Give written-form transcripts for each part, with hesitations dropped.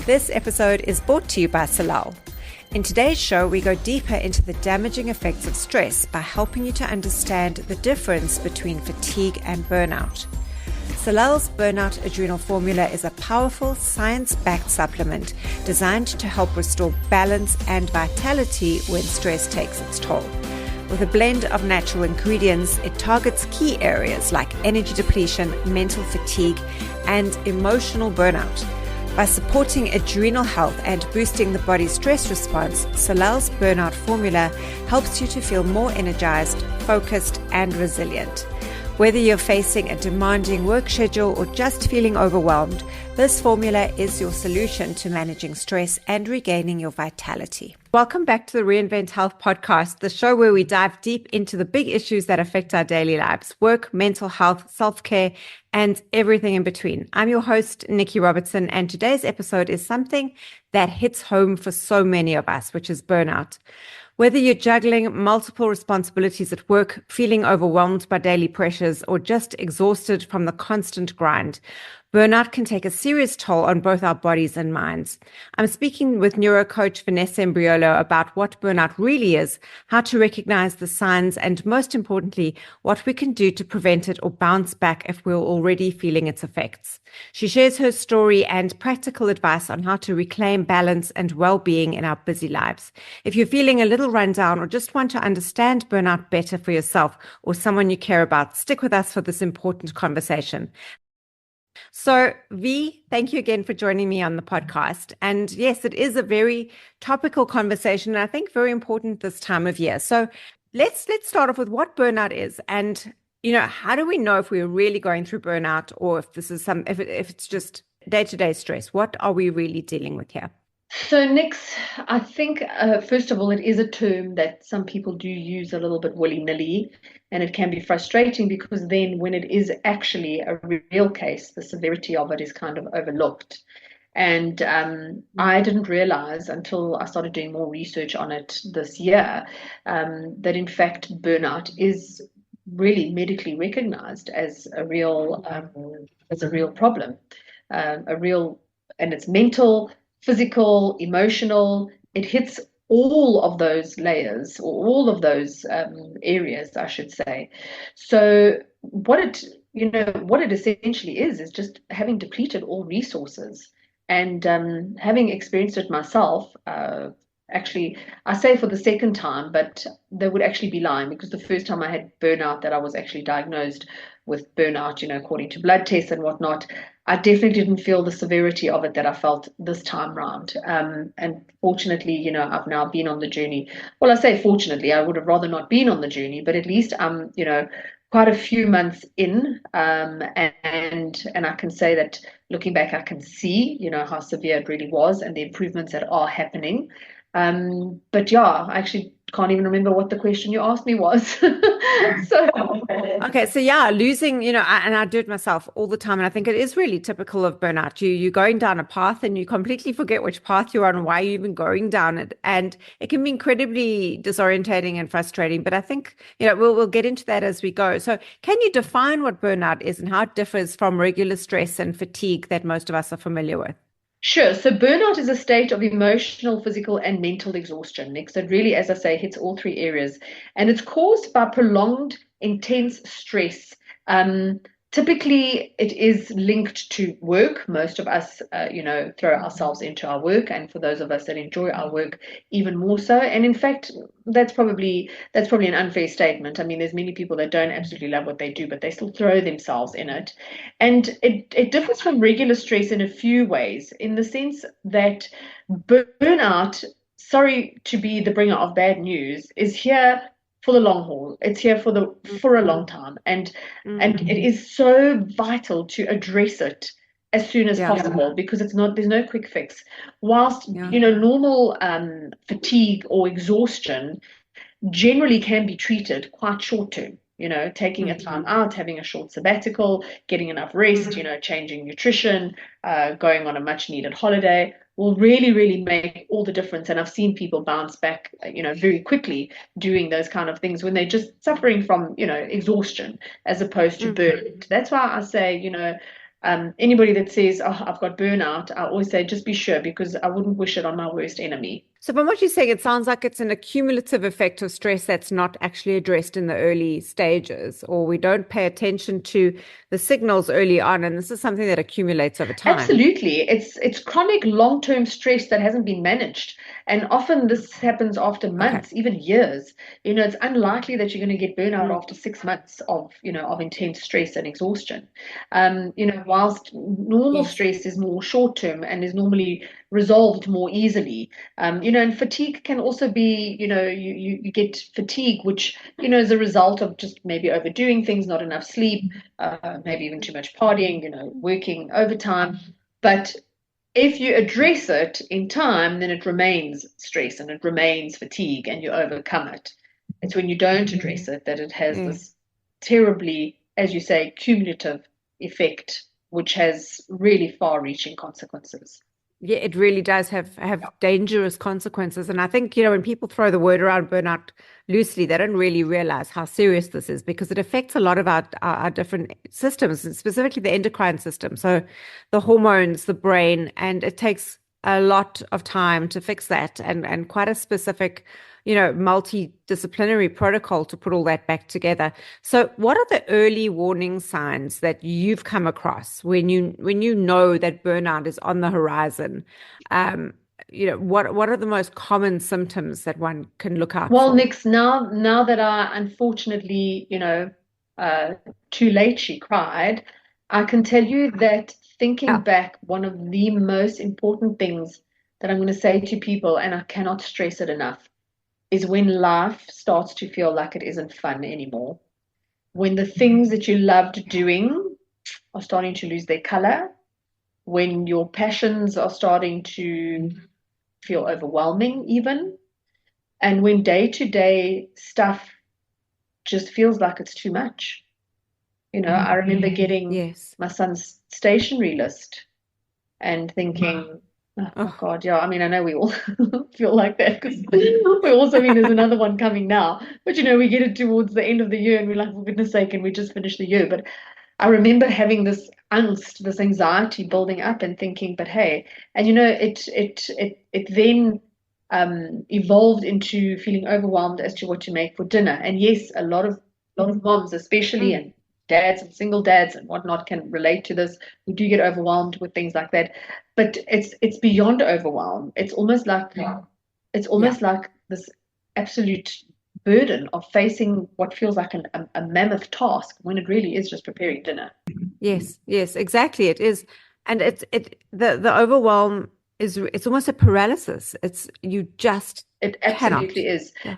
This episode is brought to you by Solal. In today's show, we go deeper into the damaging effects of stress by helping you to understand the difference between fatigue and burnout. Solal's Burnout Adrenal Formula is a powerful, science-backed supplement designed to help restore balance and vitality when stress takes its toll. With a blend of natural ingredients, it targets key areas like energy depletion, mental fatigue, and emotional burnout. By supporting adrenal health and boosting the body's stress response, Solal's Burnout Formula helps you to feel more energized, focused, and resilient. Whether you're facing a demanding work schedule or just feeling overwhelmed, this formula is your solution to managing stress and regaining your vitality. Welcome back to the Reinvent Health podcast, the show where we dive deep into the big issues that affect our daily lives: work, mental health, self-care, and everything in between. I'm your host, Nikki Robertson, and today's episode is something that hits home for so many of us, which is burnout. Whether you're juggling multiple responsibilities at work, feeling overwhelmed by daily pressures, or just exhausted from the constant grind, burnout can take a serious toll on both our bodies and minds. I'm speaking with neurocoach Vanessa Imbriolo about what burnout really is, how to recognize the signs, and most importantly, what we can do to prevent it or bounce back if we're already feeling its effects. She shares her story and practical advice on how to reclaim balance and well-being in our busy lives. If you're feeling a little run down or just want to understand burnout better for yourself or someone you care about, stick with us for this important conversation. So, V, thank you again for joining me on the podcast. And yes, it is a very topical conversation, and I think very important this time of year. So let's start off with what burnout is, and how do we know if we're really going through burnout, or if this is if it's just day-to-day stress? What are we really dealing with here? So, Nix, I think, first of all, it is a term that some people do use a little bit willy-nilly, and it can be frustrating because then when it is actually a real case, the severity of it is kind of overlooked. And I didn't realize until I started doing more research on it this year that, in fact, burnout is really medically recognized as a real problem, and it's mental, physical, emotional. It hits all of those layers, or all of those areas, I should say. So what it essentially is just having depleted all resources, and having experienced it myself. Actually, I say for the second time, but they would actually be lying, because the first time I had burnout, that I was actually diagnosed with burnout, according to blood tests and whatnot, I definitely didn't feel the severity of it that I felt this time round. And fortunately, I've now been on the journey. Well, I say fortunately, I would have rather not been on the journey, but at least I'm, quite a few months in, and I can say that looking back, I can see, how severe it really was and the improvements that are happening. But yeah, I actually can't even remember what the question you asked me was. Okay, so yeah, losing, and I do it myself all the time, and I think it is really typical of burnout. You're going down a path and you completely forget which path you're on and why you're even going down it, and it can be incredibly disorientating and frustrating. But I think we'll get into that as we go. So, can you define what burnout is and how it differs from regular stress and fatigue that most of us are familiar with? Sure. So burnout is a state of emotional, physical, and mental exhaustion. Next, it really, as I say, hits all three areas, and it's caused by prolonged, intense stress. Typically, it is linked to work. Most of us, throw ourselves into our work, and for those of us that enjoy our work, even more so. And in fact, that's probably an unfair statement. I mean, there's many people that don't absolutely love what they do, but they still throw themselves in it. And it differs from regular stress in a few ways, in the sense that burnout, sorry to be the bringer of bad news, is here for the long haul. It's here for a long time, and it is so vital to address it as soon as possible, because there's no quick fix. Whilst normal fatigue or exhaustion generally can be treated quite short term. Taking a time out, having a short sabbatical, getting enough rest, changing nutrition, going on a much needed holiday. will really, really make all the difference. And I've seen people bounce back, very quickly doing those kind of things when they're just suffering from, exhaustion as opposed to burnout. That's why I say, anybody that says, "Oh, I've got burnout," I always say, just be sure, because I wouldn't wish it on my worst enemy. So from what you're saying, it sounds like it's an accumulative effect of stress that's not actually addressed in the early stages, or we don't pay attention to the signals early on, and this is something that accumulates over time. Absolutely. It's chronic long-term stress that hasn't been managed. And often this happens after months, even years. It's unlikely that you're going to get burnout after 6 months of intense stress and exhaustion. Whilst normal stress is more short-term and is normally resolved more easily. And fatigue can also be, you get fatigue, which, is a result of just maybe overdoing things, not enough sleep, maybe even too much partying, working overtime. But if you address it in time, then it remains stress and it remains fatigue and you overcome it. It's when you don't address it that it has this terribly, as you say, cumulative effect, which has really far-reaching consequences. Yeah, it really does have dangerous consequences. And I think, when people throw the word around burnout loosely, they don't really realize how serious this is, because it affects a lot of our different systems, and specifically the endocrine system. So the hormones, the brain, and it takes a lot of time to fix that, and quite a specific, multidisciplinary protocol to put all that back together. So what are the early warning signs that you've come across when you know that burnout is on the horizon? What are the most common symptoms that one can look out for? Well, Nix, now that I unfortunately, too late she cried, I can tell you that thinking back, one of the most important things that I'm going to say to people, and I cannot stress it enough, is when life starts to feel like it isn't fun anymore. When the things that you loved doing are starting to lose their color, when your passions are starting to feel overwhelming even, and when day-to-day stuff just feels like it's too much. I remember getting my son's stationery list and thinking, oh God, yeah. I mean, I know we all feel like that, because we also mean there's another one coming now. But we get it towards the end of the year and we're like, for goodness sake, and we just finished the year. But I remember having this angst, this anxiety building up and thinking, but hey, and it then evolved into feeling overwhelmed as to what to make for dinner. And yes, a lot of moms, especially, and dads and single dads and whatnot, can relate to this. We do get overwhelmed with things like that, but it's beyond overwhelm. It's almost like like this absolute burden of facing what feels like a mammoth task when it really is just preparing dinner. Yes, exactly. It is, and the overwhelm it's almost a paralysis. It absolutely is. Yeah.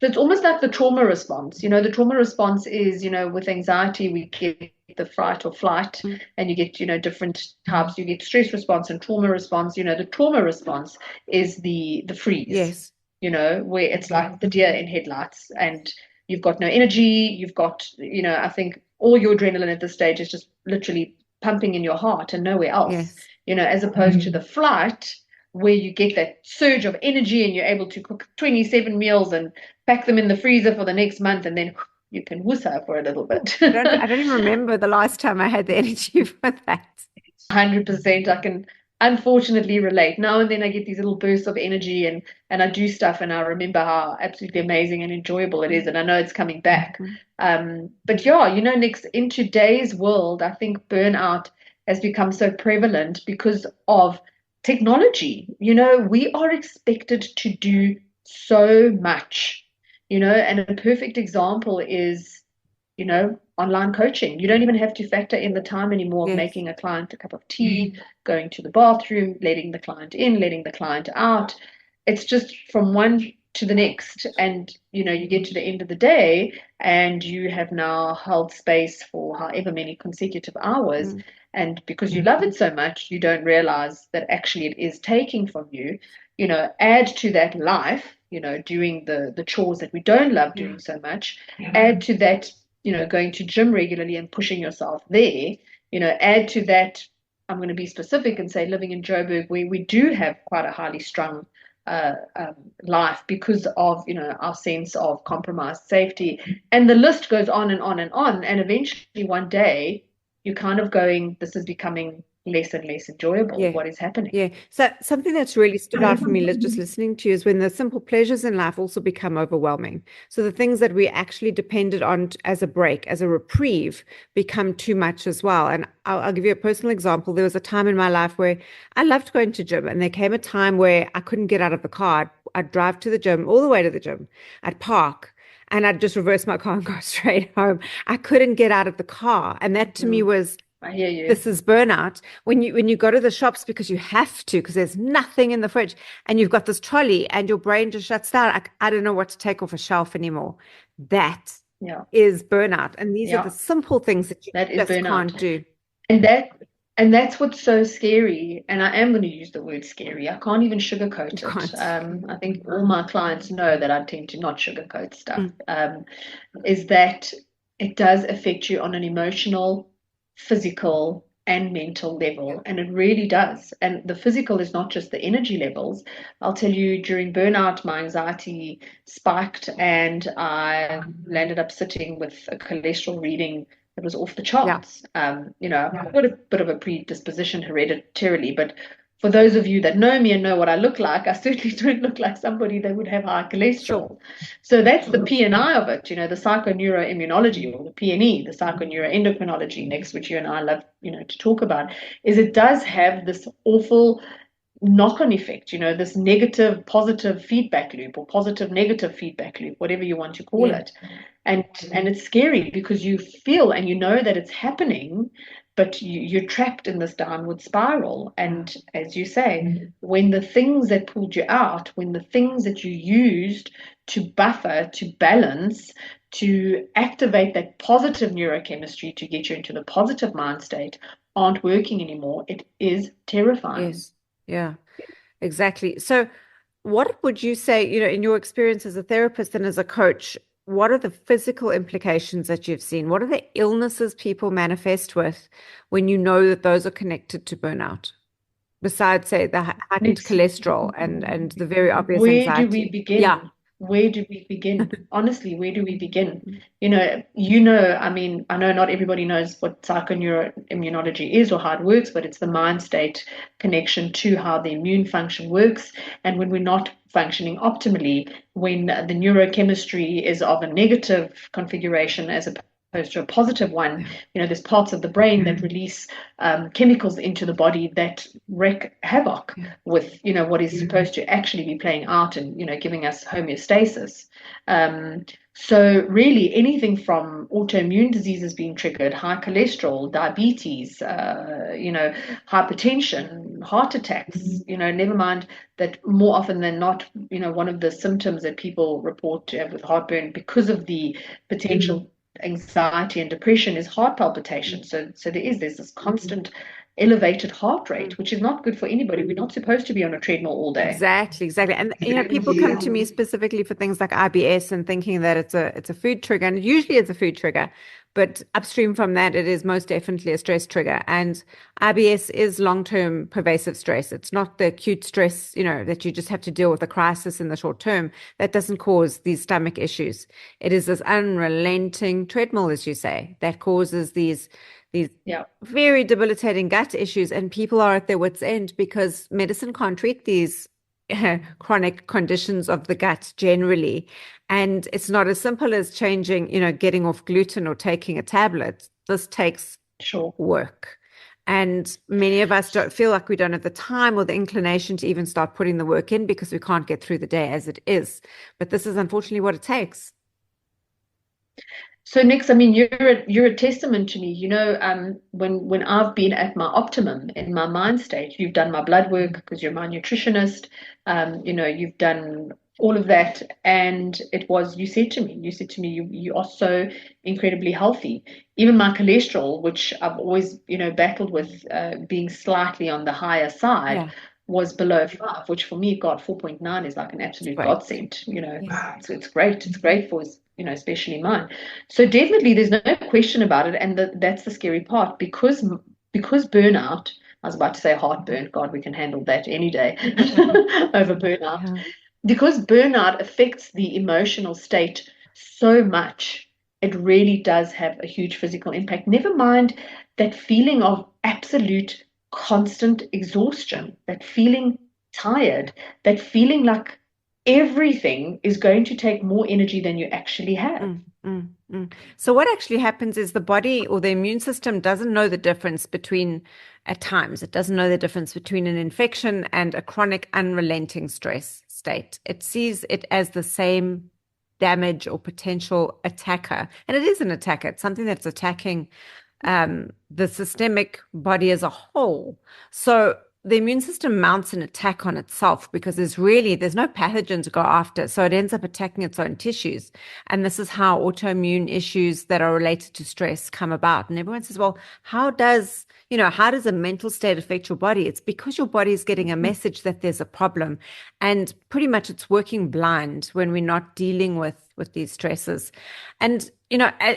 So it's almost like the trauma response. The trauma response is, with anxiety, we get the fight or flight, and you get, different types. You get stress response and trauma response. The trauma response is the freeze. Yes. Where it's like the deer in headlights, and you've got no energy. You've got, I think all your adrenaline at this stage is just literally pumping in your heart and nowhere else. Yes. As opposed to the flight, where you get that surge of energy and you're able to cook 27 meals and pack them in the freezer for the next month, and then you can woosah for a little bit. I don't even remember the last time I had the energy for that. 100%. I can unfortunately relate. Now and then I get these little bursts of energy, and I do stuff, and I remember how absolutely amazing and enjoyable it is, and I know it's coming back. But yeah, Nix, in today's world, I think burnout has become so prevalent because of technology. We are expected to do so much, and a perfect example is, online coaching. You don't even have to factor in the time anymore of making a client a cup of tea, going to the bathroom, letting the client in, letting the client out. It's just from one to the next, and you get to the end of the day and you have now held space for however many consecutive hours. And because you love it so much, you don't realize that actually it is taking from you. Add to that life, doing the chores that we don't love doing so much. Add to that, going to gym regularly and pushing yourself there. Add to that I'm going to be specific and say living in Joburg, where we do have quite a highly strung life because of, our sense of compromised safety. And the list goes on and on and on. And eventually one day you're kind of going, this is becoming less and less enjoyable. Yeah. What is happening? Yeah. So something that's really stood out for me, just listening to you, is when the simple pleasures in life also become overwhelming. So the things that we actually depended on as a break, as a reprieve, become too much as well. And I'll give you a personal example. There was a time in my life where I loved going to gym, and there came a time where I couldn't get out of the car. I'd drive to the gym, all the way to the gym. I'd park, and I'd just reverse my car and go straight home. I couldn't get out of the car. And that to me was, I hear you. this is burnout. When you go to the shops because you have to, because there's nothing in the fridge, and you've got this trolley and your brain just shuts down. I don't know what to take off a shelf anymore. That is burnout. And these are the simple things that you just can't do. And that's what's so scary. And I am going to use the word scary. I can't even sugarcoat it. I think all my clients know that I tend to not sugarcoat stuff. Is that it does affect you on an emotional, physical, and mental level, and it really does. And the physical is not just the energy levels. I'll tell you, during burnout, my anxiety spiked, and I landed up sitting with a cholesterol reading that was off the charts. I've got a bit of a predisposition hereditarily, but for those of you that know me and know what I look like, I certainly don't look like somebody that would have high cholesterol. So that's the P&I of it, the psychoneuroimmunology, or the P&E, the psychoneuroendocrinology, next, which you and I love, to talk about, is it does have this awful knock-on effect, this negative, positive feedback loop, or positive, negative feedback loop, whatever you want to call it. And it's scary because you feel and you know that it's happening, but you're trapped in this downward spiral. And as you say, when the things that pulled you out, when the things that you used to buffer, to balance, to activate that positive neurochemistry to get you into the positive mind state aren't working anymore, it is terrifying. Yes. Yeah, exactly. So what would you say, in your experience as a therapist and as a coach, what are the physical implications that you've seen? What are the illnesses people manifest with when you know that those are connected to burnout? Besides, say, the heightened cholesterol and the very obvious anxiety. Where do we begin? Yeah. Where do we begin? Honestly, where do we begin? I mean, I know not everybody knows what psychoneuroimmunology is or how it works, but it's the mind state connection to how the immune function works. And when we're not functioning optimally, when the neurochemistry is of a negative configuration as opposed to a positive one, there's parts of the brain that release chemicals into the body that wreak havoc with, what is supposed to actually be playing out and, giving us homeostasis. So really anything from autoimmune diseases being triggered, high cholesterol, diabetes, hypertension, heart attacks, never mind that more often than not, one of the symptoms that people report to have with heartburn because of the potential anxiety and depression is heart palpitation. So there's this constant elevated heart rate, which is not good for anybody. We're not supposed to be on a treadmill all day. Exactly. And people come to me specifically for things like IBS and thinking that it's a food trigger, and usually it's a food trigger, but upstream from that, it is most definitely a stress trigger. And IBS is long-term pervasive stress. It's not the acute stress, that you just have to deal with a crisis in the short term. That doesn't cause these stomach issues. It is this unrelenting treadmill, as you say, that causes these very debilitating gut issues, and people are at their wits' end because medicine can't treat these chronic conditions of the gut generally. And it's not as simple as changing, getting off gluten or taking a tablet. This takes work. And many of us don't feel like we don't have the time or the inclination to even start putting the work in because we can't get through the day as it is. But this is unfortunately what it takes. So Nix, I mean, you're a testament to me. When I've been at my optimum in my mind state, you've done my blood work because you're my nutritionist. You've done all of that, and you said to me, you are so incredibly healthy. Even my cholesterol, which I've always battled with being slightly on the higher side, was below 5, which for me, God, 4.9 is like an absolute godsend. It's great. It's great for especially mine. So definitely there's no question about it. And that's the scary part because burnout I was about to say heartburn. God, we can handle that any day over burnout. Yeah. Because burnout affects the emotional state so much, it really does have a huge physical impact. Never mind that feeling of absolute constant exhaustion, that feeling tired, that feeling like everything is going to take more energy than you actually have. Mm, mm, mm. So what actually happens is the body or the immune system doesn't know the difference between, at times, it doesn't know the difference between an infection and a chronic unrelenting stress state. It sees it as the same damage or potential attacker. And it is an attacker. It's something that's attacking the systemic body as a whole. So the immune system mounts an attack on itself because there's no pathogen to go after. So it ends up attacking its own tissues. And this is how autoimmune issues that are related to stress come about. And everyone says, well, how does a mental state affect your body? It's because your body is getting a message that there's a problem. And pretty much it's working blind when we're not dealing with these stresses. And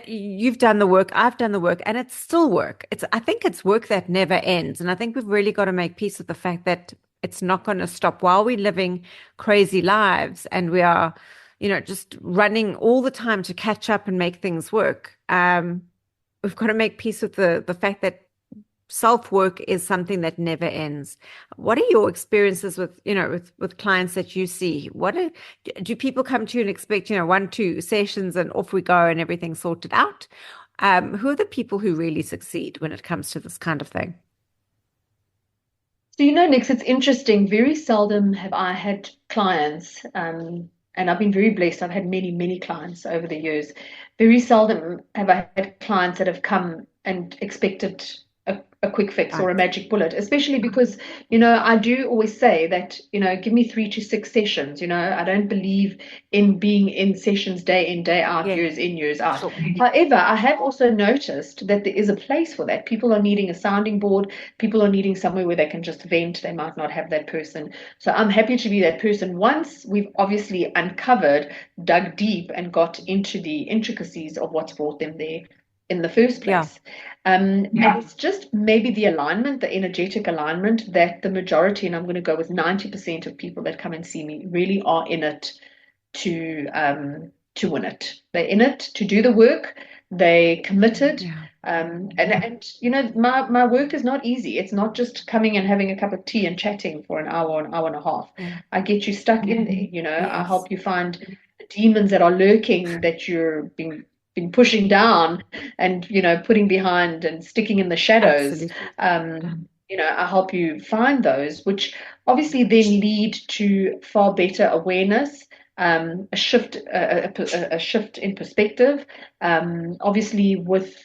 you've done the work, I've done the work, and it's still work. I think it's work that never ends. And I think we've really got to make peace with the fact that it's not going to stop while we're living crazy lives and we are, just running all the time to catch up and make things work. We've got to make peace with the fact that self-work is something that never ends. What are your experiences with clients that you see? Do people come to you and expect, 1, 2 sessions and off we go and everything's sorted out? Who are the people who really succeed when it comes to this kind of thing? So, Nix, it's interesting. Very seldom have I had clients, and I've been very blessed. I've had many, many clients over the years. Very seldom have I had clients that have come and expected a quick fix or a magic bullet, especially because, I do always say that, give me 3 to 6 sessions. I don't believe in being in sessions day in, day out, years in, years out. Sure. However, I have also noticed that there is a place for that. People are needing a sounding board. People are needing somewhere where they can just vent. They might not have that person. So I'm happy to be that person once we've obviously uncovered, dug deep, and got into the intricacies of what's brought them there in the first place. And it's just maybe the alignment, the energetic alignment that the majority, and I'm going to go with 90% of people that come and see me really are in it to win it. They're in it to do the work. They committed. And my work is not easy. It's not just coming and having a cup of tea and chatting for an hour and a half. I get you stuck in there. I help you find the demons that are lurking that you're been pushing down and putting behind and sticking in the shadows. I help you find those, which obviously then lead to far better awareness, a shift in perspective, obviously with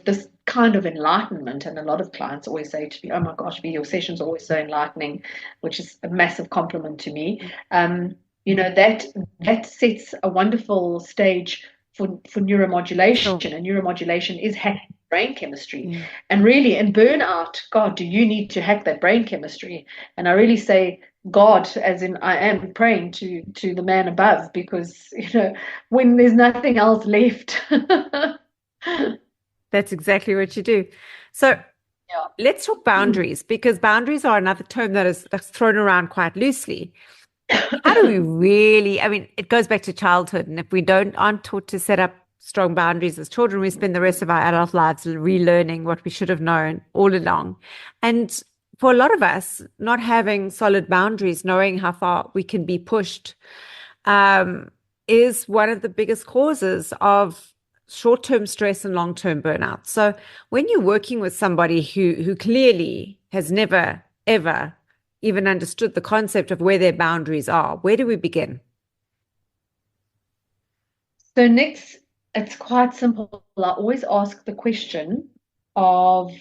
this kind of enlightenment. And a lot of clients always say to me, oh my gosh, your sessions are always so enlightening, which is a massive compliment to me. That sets a wonderful stage for neuromodulation. Sure. And neuromodulation is hacking brain chemistry. And really, in burnout, God, do you need to hack that brain chemistry? And I really say God, as in I am praying to the man above, because when there's nothing else left. That's exactly what you do. So let's talk boundaries, because boundaries are another term that's thrown around quite loosely. How do we really, it goes back to childhood. And if we aren't taught to set up strong boundaries as children, we spend the rest of our adult lives relearning what we should have known all along. And for a lot of us, not having solid boundaries, knowing how far we can be pushed, is one of the biggest causes of short-term stress and long-term burnout. So when you're working with somebody who clearly has never, ever even understood the concept of where their boundaries are, where do we begin? So next, it's quite simple. I always ask the question of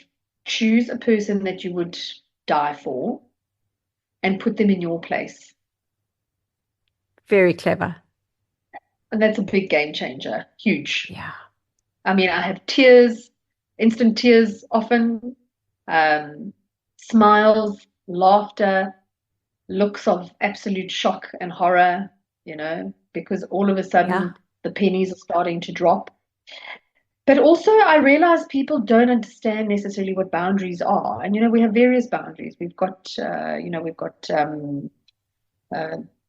choose a person that you would die for and put them in your place. Very clever. And that's a big game changer. Huge. Yeah. I have tears, instant tears often, smiles, laughter, looks of absolute shock and horror, because all of a sudden the pennies are starting to drop. But also, I realize people don't understand necessarily what boundaries are. And, we have various boundaries. Uh,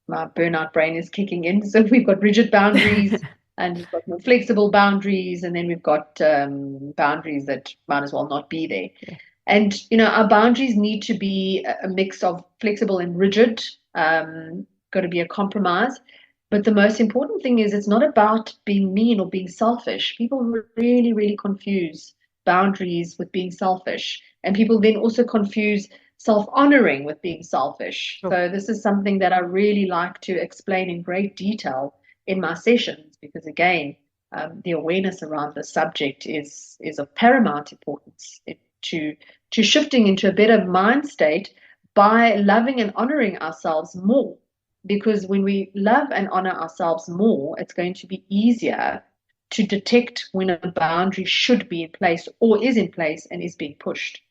my burnout brain is kicking in. So we've got rigid boundaries and we've got more flexible boundaries. And then we've got boundaries that might as well not be there. Yeah. And, our boundaries need to be a mix of flexible and rigid, got to be a compromise. But the most important thing is it's not about being mean or being selfish. People really, really confuse boundaries with being selfish. And people then also confuse self-honoring with being selfish. Sure. So this is something that I really like to explain in great detail in my sessions because, again, the awareness around the subject is of paramount importance to shifting into a better mind state by loving and honoring ourselves more. Because when we love and honor ourselves more, it's going to be easier to detect when a boundary should be in place or is in place and is being pushed.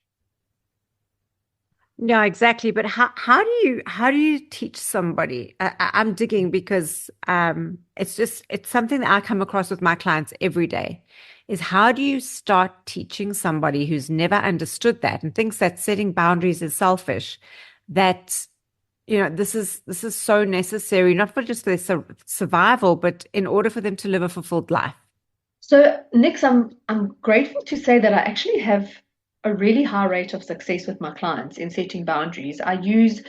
Yeah, exactly. But how do you teach somebody? I'm digging because it's something that I come across with my clients every day. Is how do you start teaching somebody who's never understood that and thinks that setting boundaries is selfish, that this is so necessary, not for just their survival, but in order for them to live a fulfilled life. So, Nix, I'm grateful to say that I actually have a really high rate of success with my clients in setting boundaries. I use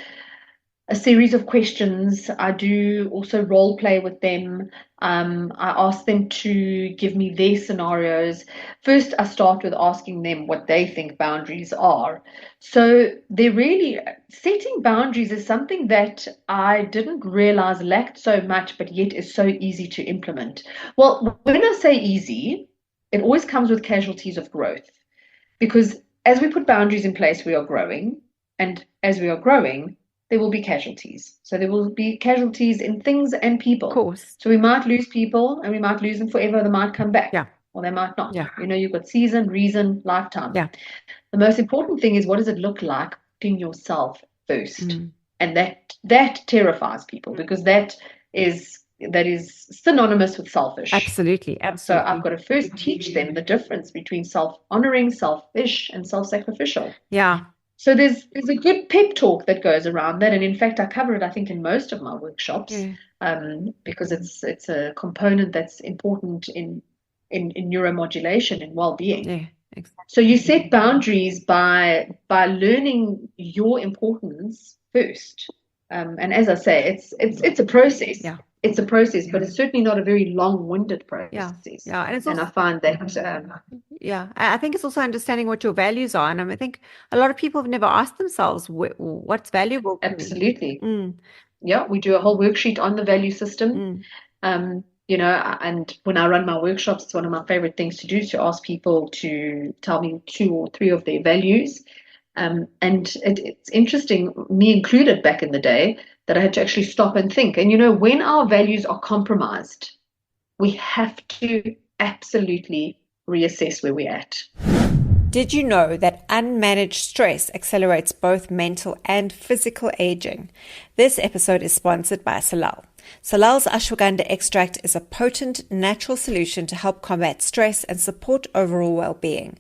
a series of questions. I do also role play with them. I ask them to give me their scenarios. First, I start with asking them what they think boundaries are. So they're really setting boundaries is something that I didn't realize lacked so much, but yet is so easy to implement. Well, when I say easy, it always comes with casualties of growth because as we put boundaries in place, we are growing. And as we are growing, there will be casualties. So there will be casualties in things and people. Of course. So we might lose people and we might lose them forever. They might come back. Yeah. Or they might not. Yeah. You've got season, reason, lifetime. Yeah. The most important thing is what does it look like putting yourself first? And that terrifies people because that is synonymous with selfish. Absolutely. So I've got to first teach them the difference between self-honoring, selfish, and self-sacrificial. Yeah. So there's a good pep talk that goes around that, and in fact, I cover it, I think, in most of my workshops, because it's a component that's important in neuromodulation and well-being. Yeah, exactly. So you set boundaries by learning your importance first, and as I say, it's a process. Yeah. It's a process, but it's certainly not a very long-winded process. Yeah. And it's also, I find that. I think it's also understanding what your values are. And I think a lot of people have never asked themselves what's valuable to me. Absolutely. Yeah, we do a whole worksheet on the value system. And when I run my workshops, it's one of my favorite things to do is to ask people to tell me 2 or 3 of their values. And it's interesting, me included back in the day, that I had to actually stop and think. And, when our values are compromised, we have to absolutely reassess where we're at. Did you know that unmanaged stress accelerates both mental and physical aging? This episode is sponsored by Solal. Solal's ashwagandha extract is a potent natural solution to help combat stress and support overall well-being.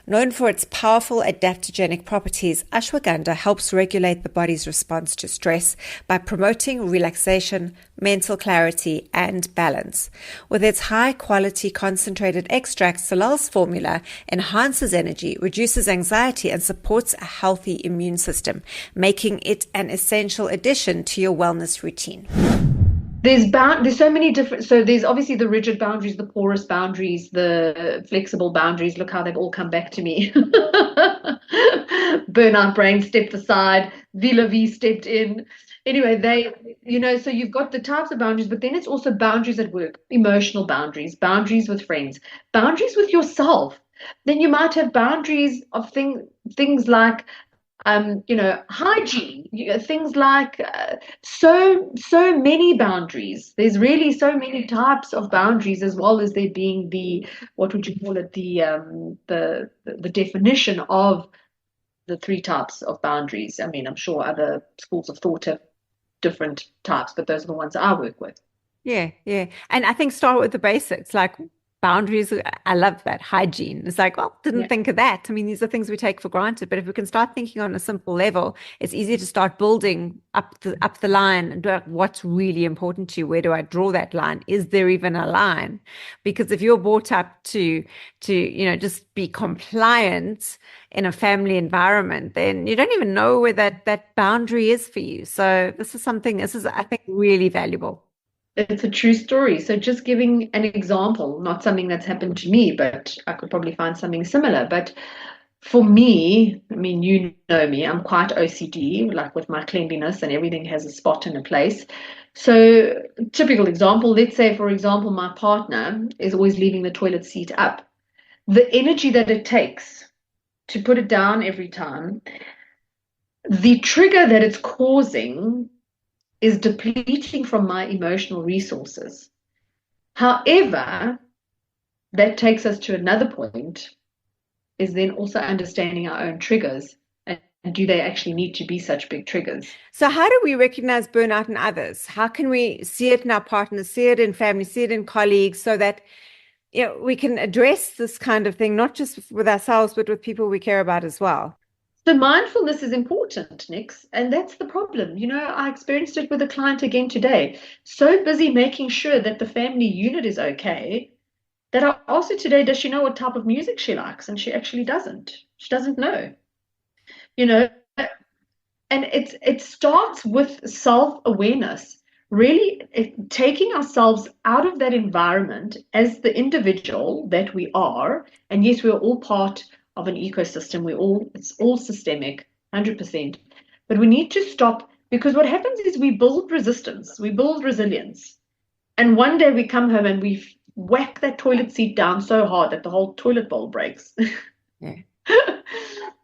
Known for its powerful adaptogenic properties, ashwagandha helps regulate the body's response to stress by promoting relaxation, mental clarity, and balance. With its high-quality concentrated extract, Solal's formula enhances energy, reduces anxiety, and supports a healthy immune system, making it an essential addition to your wellness routine. There's so many different, so there's obviously the rigid boundaries, the porous boundaries, the flexible boundaries. Look how they've all come back to me. Burnout brain stepped aside, Vila V stepped in. Anyway, so you've got the types of boundaries, but then it's also boundaries at work, emotional boundaries, boundaries with friends, boundaries with yourself. Then you might have boundaries of things like hygiene, things like so many boundaries. There's really so many types of boundaries, as well as there being what would you call it, the definition of the 3 types of boundaries. I mean, I'm sure other schools of thought have different types, but those are the ones I work with. Yeah. And I think start with the basics, like boundaries. I love that. Hygiene. It's like, well, didn't Yeah. think of that. I mean, these are things we take for granted, but if we can start thinking on a simple level, it's easier to start building up the line and what's really important to you. Where do I draw that line? Is there even a line? Because if you're brought up to just be compliant in a family environment, then you don't even know where that boundary is for you. So this is, I think, really valuable. It's a true story. So just giving an example, not something that's happened to me, but I could probably find something similar. But for me, I mean, you know me, I'm quite OCD, like with my cleanliness and everything has a spot and a place. So typical example, let's say, for example, my partner is always leaving the toilet seat up. The energy that it takes to put it down every time, the trigger that it's causing is depleting from my emotional resources. However, that takes us to another point, is then also understanding our own triggers. And do they actually need to be such big triggers? So how do we recognize burnout in others? How can we see it in our partners, see it in family, see it in colleagues, so that we can address this kind of thing, not just with ourselves, but with people we care about as well? So mindfulness is important, Nix, and that's the problem. I experienced it with a client again today. So busy making sure that the family unit is okay that I asked her today, does she know what type of music she likes? And she actually doesn't. She doesn't know. You know, and it starts with self-awareness, really taking ourselves out of that environment as the individual that we are. And yes, we're all part of an ecosystem. It's all systemic, 100%. But we need to stop, because what happens is we build resistance, we build resilience. And one day we come home and we whack that toilet seat down so hard that the whole toilet bowl breaks. Yeah.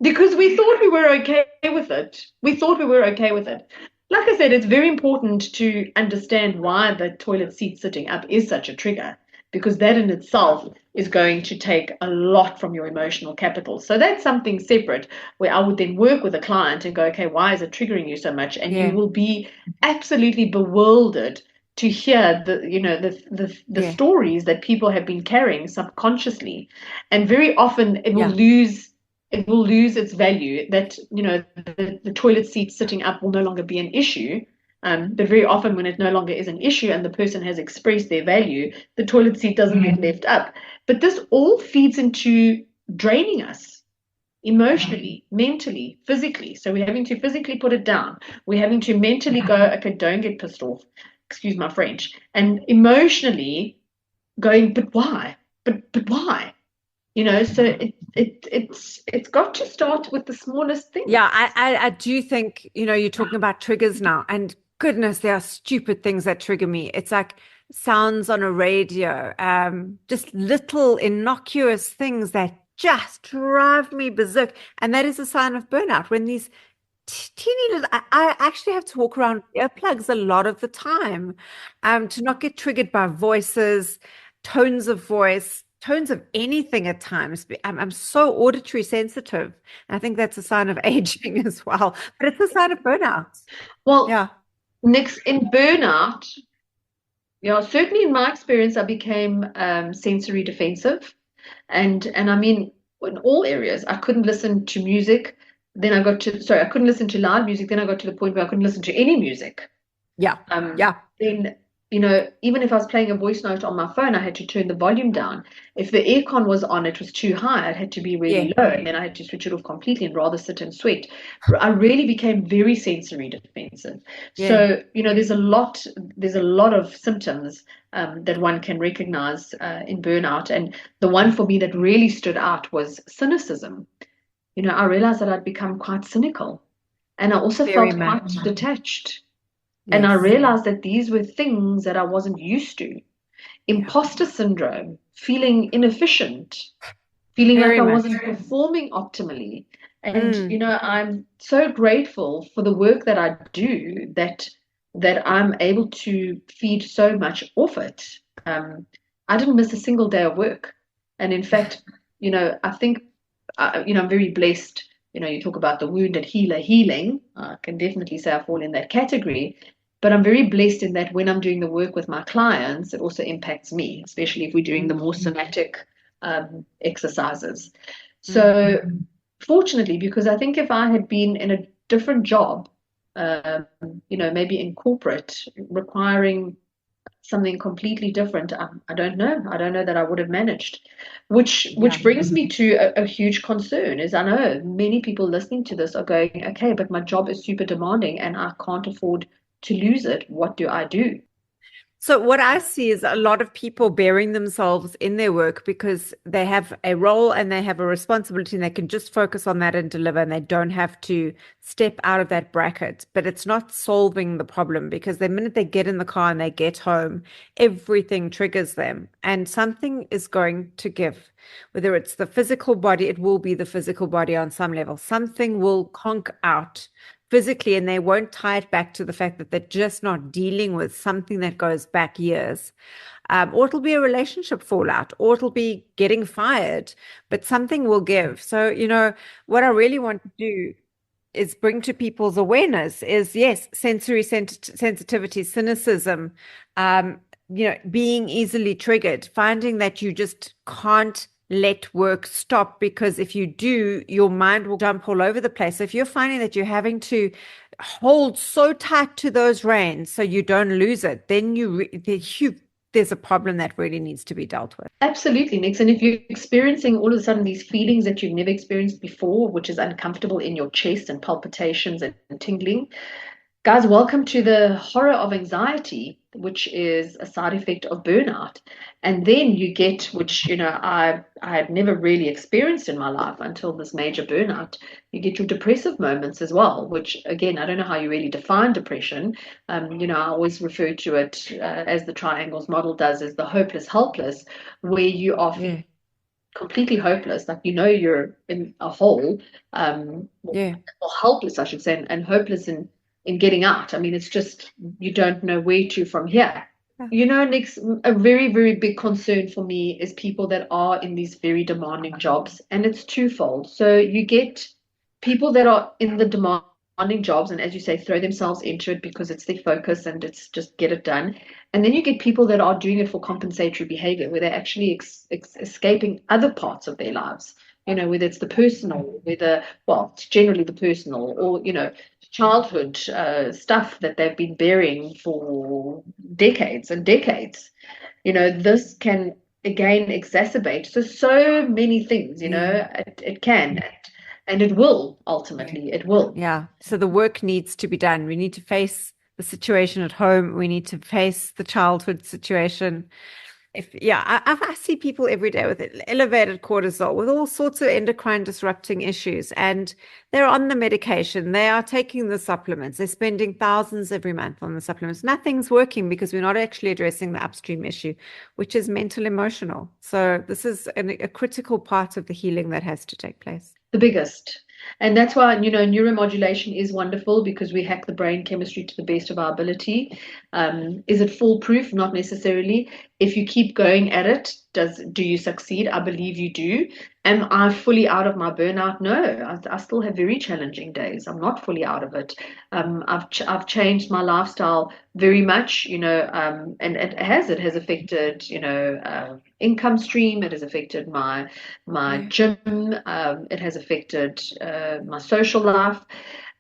Because we thought we were okay with it. We thought we were okay with it. Like I said, it's very important to understand why the toilet seat sitting up is such a trigger, because that in itself is going to take a lot from your emotional capital. So that's something separate where I would then work with a client and go, okay, why is it triggering you so much? And you will be absolutely bewildered to hear the stories that people have been carrying subconsciously. And very often it will lose its value, that the toilet seat sitting up will no longer be an issue. But very often when it no longer is an issue and the person has expressed their value, the toilet seat doesn't get left up. But this all feeds into draining us emotionally, mentally, physically. So we're having to physically put it down. We're having to mentally go, okay, don't get pissed off. Excuse my French. And emotionally going, but why? But why? So it's got to start with the smallest thing. Yeah, I do think, you're talking about triggers now, and goodness, there are stupid things that trigger me. It's like sounds on a radio, just little innocuous things that just drive me berserk. And that is a sign of burnout when these teeny little, I actually have to walk around earplugs a lot of the time, to not get triggered by voices, tones of voice, tones of anything at times. I'm so auditory sensitive. I think that's a sign of aging as well, but it's a sign of burnout. Well, yeah. Next, in burnout, certainly in my experience, I became sensory defensive. And I mean, in all areas, I couldn't listen to music. Then I couldn't listen to loud music. Then I got to the point where I couldn't listen to any music. Yeah. Then, even if I was playing a voice note on my phone, I had to turn the volume down. If the aircon was on, it was too high. It had to be really low. And then I had to switch it off completely and rather sit and sweat. I really became very sensory defensive. So, there's a lot of symptoms that one can recognize in burnout. And the one for me that really stood out was cynicism. I realized that I'd become quite cynical, and I also felt quite detached. Yes. And I realized that these were things that I wasn't used to. Imposter syndrome, feeling inefficient, feeling like I wasn't performing optimally. And, I'm so grateful for the work that I do that I'm able to feed so much off it. I didn't miss a single day of work. And in fact, I think, I'm very blessed. You talk about the wounded healer healing. I can definitely say I fall in that category. But I'm very blessed in that when I'm doing the work with my clients, it also impacts me, especially if we're doing the more somatic exercises. So fortunately, because I think if I had been in a different job, um, maybe in corporate, requiring something completely different, I don't know. I don't know that I would have managed. Which brings me to a huge concern is I know many people listening to this are going, okay, but my job is super demanding and I can't afford to lose it. What do I do? So what I see is a lot of people burying themselves in their work because they have a role and they have a responsibility and they can just focus on that and deliver and they don't have to step out of that bracket. But it's not solving the problem because the minute they get in the car and they get home, everything triggers them and something is going to give. Whether it's the physical body, it will be the physical body on some level. Something will conk out physically, and they won't tie it back to the fact that they're just not dealing with something that goes back years. Or it'll be a relationship fallout, or it'll be getting fired, but something will give. So, what I really want to do is bring to people's awareness is yes, sensory sensitivity, cynicism, being easily triggered, finding that you just can't let work stop because if you do, your mind will jump all over the place. So if you're finding that you're having to hold so tight to those reins so you don't lose it, then there's a problem that really needs to be dealt with. Absolutely, Nix. And if you're experiencing all of a sudden these feelings that you've never experienced before, which is uncomfortable in your chest and palpitations and tingling, guys, welcome to the horror of anxiety, which is a side effect of burnout. And then you get, which, I had never really experienced in my life until this major burnout, you get your depressive moments as well, which, again, I don't know how you really define depression. I always refer to it as the triangles model does, as the hopeless, helpless, where you are completely hopeless, like you're in a hole, or helpless, I should say, and hopeless in getting out. I mean, it's just you don't know where to from here. Next, a very, very big concern for me is people that are in these very demanding jobs, and it's twofold. So you get people that are in the demanding jobs, and as you say, throw themselves into it because it's their focus and it's just get it done. And then you get people that are doing it for compensatory behavior, where they're actually escaping other parts of their lives. Whether it's the personal, it's generally the personal, or childhood stuff that they've been burying for decades and decades. This can again exacerbate so many things. It can. And it will, ultimately, it will. Yeah. So the work needs to be done. We need to face the situation at home. We need to face the childhood situation. I see people every day with elevated cortisol, with all sorts of endocrine disrupting issues, and they're on the medication. They are taking the supplements. They're spending thousands every month on the supplements. Nothing's working because we're not actually addressing the upstream issue, which is mental emotional. So this is a critical part of the healing that has to take place. The biggest. And that's why, neuromodulation is wonderful because we hack the brain chemistry to the best of our ability. Is it foolproof? Not necessarily. If you keep going at it, do you succeed? I believe you do. Am I fully out of my burnout? No, I still have very challenging days. I'm not fully out of it. I've changed my lifestyle very much, and it has affected, income stream. It has affected my gym. It has affected my social life.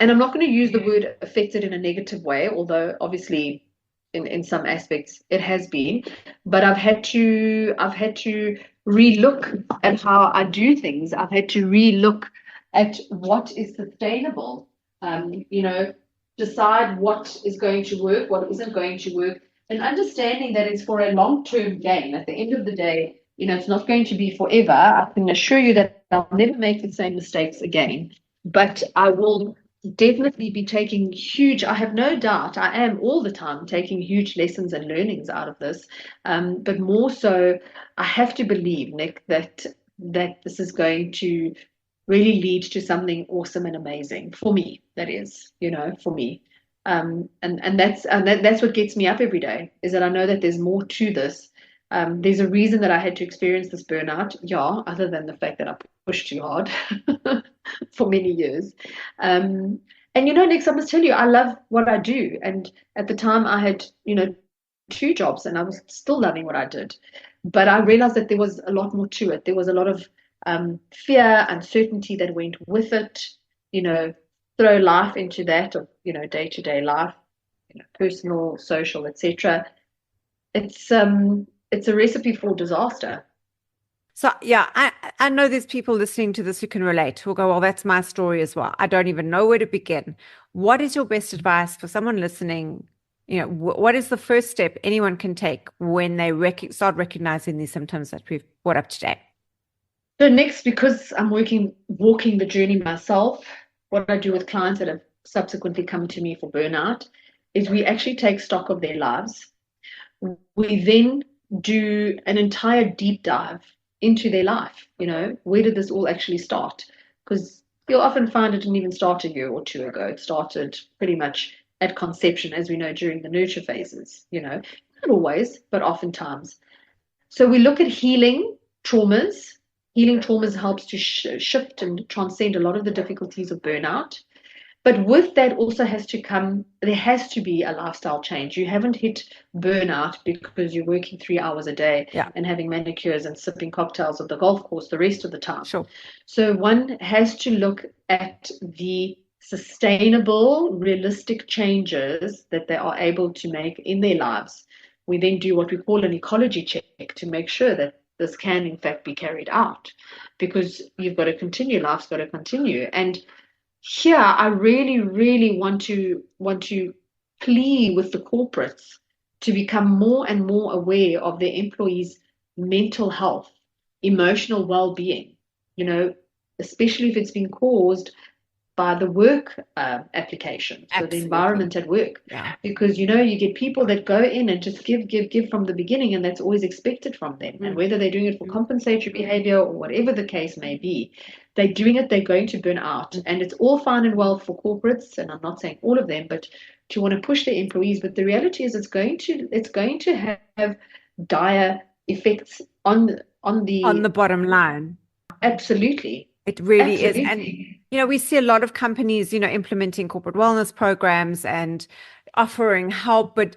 And I'm not going to use the word affected in a negative way, although obviously in some aspects it has been. But I've had to relook at how I do things. I've had to relook at what is sustainable. Decide what is going to work, what isn't going to work, and understanding that it's for a long-term gain. At the end of the day, it's not going to be forever. I can assure you that I'll never make the same mistakes again, but I will definitely be taking I have no doubt, I am all the time taking huge lessons and learnings out of this. But more so, I have to believe, Nick, that this is going to really lead to something awesome and amazing for me. That is, for me. And that's what gets me up every day, is that I know that there's more to this. There's a reason that I had to experience this burnout, other than the fact that I pushed too hard for many years. And And Nix, I must tell you, I love what I do. And at the time, I had, two jobs, and I was still loving what I did. But I realized that there was a lot more to it. There was a lot of fear, uncertainty that went with it. You know, throw life into that of day-to-day life, personal, social, etc. It's a recipe for disaster. So yeah, I know there's people listening to this who can relate, who'll go, well, that's my story as well. I don't even know where to begin. What is your best advice for someone listening? What is the first step anyone can take when they start recognizing these symptoms that we've brought up today? So next, because I'm walking the journey myself, what I do with clients that have subsequently come to me for burnout is we actually take stock of their lives. We then do an entire deep dive into their life. Where did this all actually start? Because you'll often find it didn't even start a year or two ago. It started pretty much at conception, as we know, during the nurture phases, not always, but oftentimes. So we look at healing traumas. Healing traumas helps to shift and transcend a lot of the difficulties of burnout. But with that also there has to be a lifestyle change. You haven't hit burnout because you're working 3 hours a day Yeah, and having manicures and sipping cocktails at the golf course the rest of the time. sure. So one has to look at the sustainable, realistic changes that they are able to make in their lives. We then do what we call an ecology check to make sure that this can in fact be carried out, because you've got to continue, life's got to continue. And here I really, really want to plea with the corporates to become more and more aware of their employees' mental health, emotional well-being, especially if it's been caused by the work application, so the Absolutely. environment at work. Yeah. Because you get people that go in and just give from the beginning, and that's always expected from them. And whether they're doing it for compensatory behavior or whatever the case may be, they're going to burn out. And it's all fine and well for corporates, and I'm not saying all of them, but to want to push their employees. But the reality is it's going to have dire effects on On the the bottom line. absolutely. It really is. And, Absolutely. we see a lot of companies, implementing corporate wellness programs and offering help. But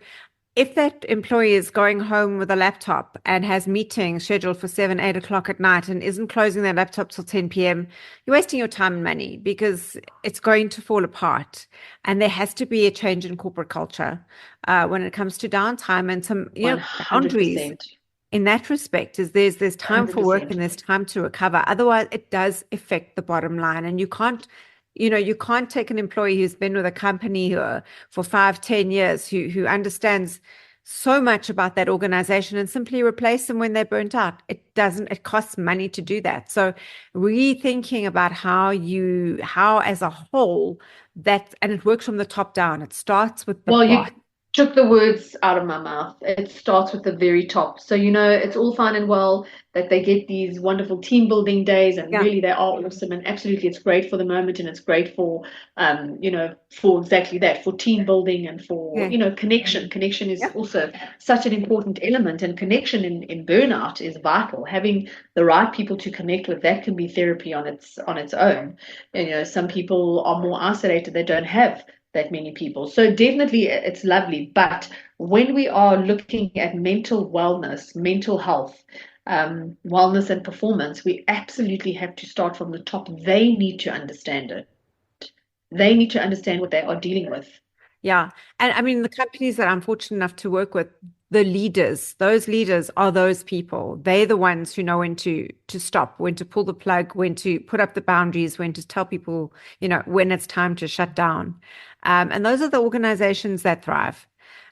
if that employee is going home with a laptop and has meetings scheduled for 7, 8 o'clock at night and isn't closing their laptop till 10 p.m., you're wasting your time and money because it's going to fall apart. And there has to be a change in corporate culture when it comes to downtime and some, boundaries 100%. in that respect. Is there's time for work 100%. and there's time to recover. Otherwise, it does affect the bottom line. And you can't take an employee who's been with a company for 5, 10 years, who understands so much about that organization and simply replace them when they're burnt out. It costs money to do that. So rethinking about how as a whole and it works from the top down. It starts with the Well, you boss. took the words out of my mouth. It starts with the very top. So, it's all fine and well that they get these wonderful team building days, and Yeah. really they are awesome. And absolutely, it's great for the moment, and it's great for exactly that, for team building and for, Yeah. connection. Connection is Yeah. also such an important element, and connection in burnout is vital. Having the right people to connect with, that can be therapy on its own. And, some people are more isolated, they don't have that many people. So definitely it's lovely. But when we are looking at mental wellness, mental health, wellness and performance, we absolutely have to start from the top. They need to understand it. They need to understand what they are dealing with. Yeah. And I mean, the companies that I'm fortunate enough to work with, those leaders are those people. They're the ones who know when to stop, when to pull the plug, when to put up the boundaries, when to tell people, when it's time to shut down. And those are the organizations that thrive.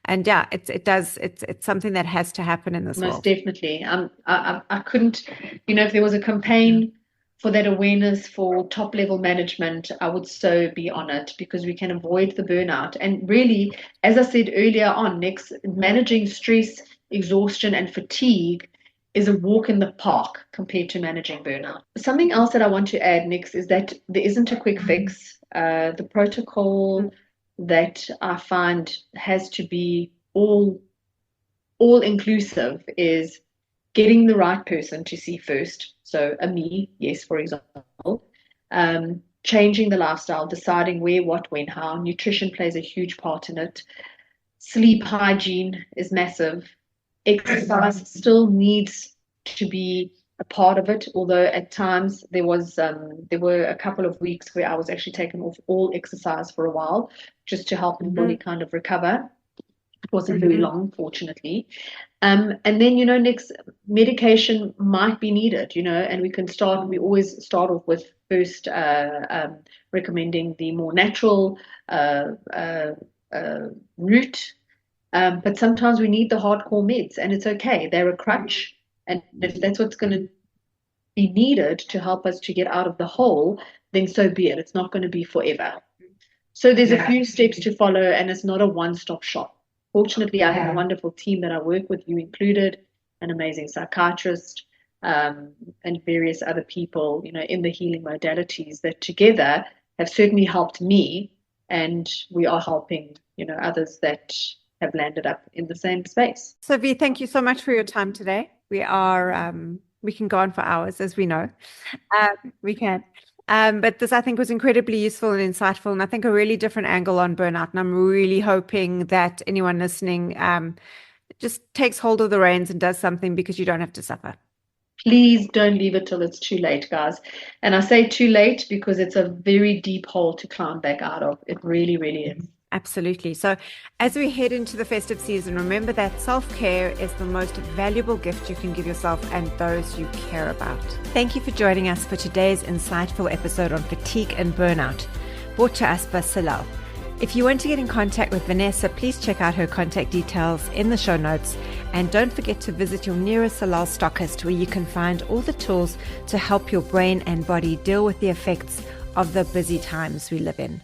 And yeah, it's something that has to happen in this Most world. definitely. I couldn't, if there was a campaign for that awareness for top level management, I would so be on it, because we can avoid the burnout. And really, as I said earlier on, next, managing stress, exhaustion, and fatigue is a walk in the park compared to managing burnout. Something else that I want to add next is that there isn't a quick fix. The protocol that I find has to be all inclusive is getting the right person to see first. So a me, yes, for example, changing the lifestyle, deciding where, what, when, how. Nutrition plays a huge part in it. Sleep hygiene is massive. Exercise still needs to be a part of it, although at times there were a couple of weeks where I was actually taken off all exercise for a while just to help my body kind of recover. It wasn't very long, fortunately. And then, next medication might be needed, and we always start off with first recommending the more natural route. But sometimes we need the hardcore meds, and it's okay. They're a crutch. And if that's what's going to be needed to help us to get out of the hole, then so be it. It's not going to be forever. So there's a few steps to follow, and it's not a one-stop shop. Fortunately, I have a wonderful team that I work with, you included, an amazing psychiatrist, and various other people, in the healing modalities that together have certainly helped me, and we are helping, others that have landed up in the same space. So V, thank you so much for your time today. We can go on for hours, as we know. We can. But this, I think, was incredibly useful and insightful, and I think a really different angle on burnout. And I'm really hoping that anyone listening just takes hold of the reins and does something, because you don't have to suffer. Please don't leave it till it's too late, guys. And I say too late because it's a very deep hole to climb back out of. It really, really is. Absolutely. So as we head into the festive season, remember that self-care is the most valuable gift you can give yourself and those you care about. Thank you for joining us for today's insightful episode on fatigue and burnout, brought to us by Solal. If you want to get in contact with Vanessa, please check out her contact details in the show notes. And don't forget to visit your nearest Solal stockist, where you can find all the tools to help your brain and body deal with the effects of the busy times we live in.